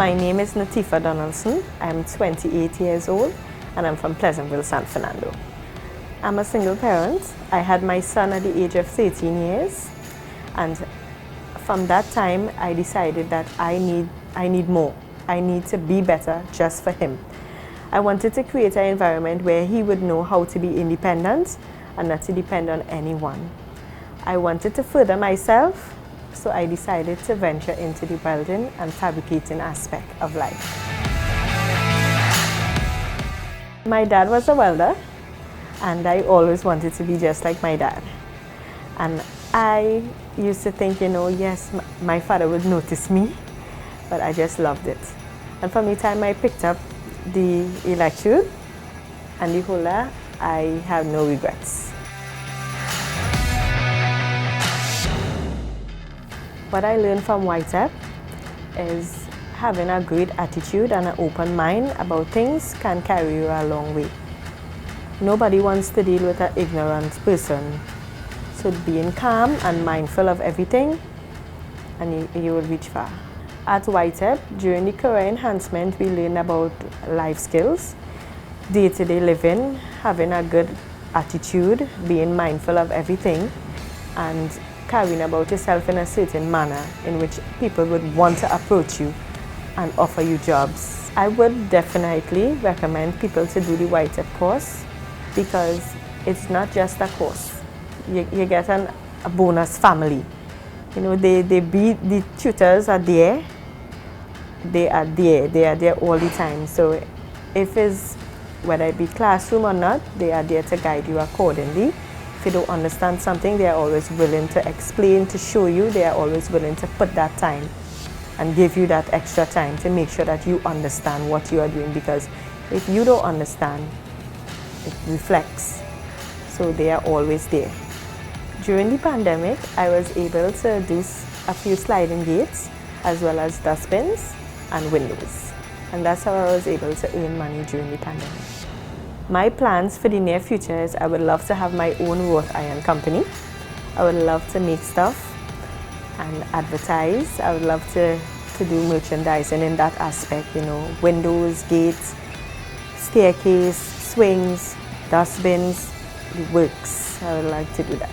My name is Nathifa Donaldson. I'm 28 years old and I'm from Pleasantville, San Fernando. I'm a single parent. I had my son at the age of 13 years, and from that time I decided that I need more. I need to be better just for him. I wanted to create an environment where he would know how to be independent and not to depend on anyone. I wanted to further myself, so I decided to venture into the welding and fabricating aspect of life. My dad was a welder, and I always wanted to be just like my dad. And I used to think, yes, my father would notice me, but I just loved it. And from the time I picked up the electrode and the holder, I have no regrets. What I learned from YTEP is having a great attitude and an open mind about things can carry you a long way. Nobody wants to deal with an ignorant person. So being calm and mindful of everything, and you will reach far. At YTEP, during the career enhancement, we learn about life skills, day-to-day living, having a good attitude, being mindful of everything, and carrying about yourself in a certain manner in which people would want to approach you and offer you jobs. I would definitely recommend people to do the YTEP course because it's not just a course. You get a bonus family. The tutors are there. They are there all the time. So if it's, whether it be classroom or not, they are there to guide you accordingly. If you don't understand something, they are always willing to explain, to show you. They are always willing to put that time and give you that extra time to make sure that you understand what you are doing, because if you don't understand, it reflects. So they are always there. During the pandemic, I was able to do a few sliding gates as well as dustbins and windows. And that's how I was able to earn money during the pandemic. My plans for the near future is I would love to have my own wrought iron company. I would love to make stuff and advertise. I would love to do merchandising in that aspect, windows, gates, staircase, swings, dustbins, the works. I would like to do that.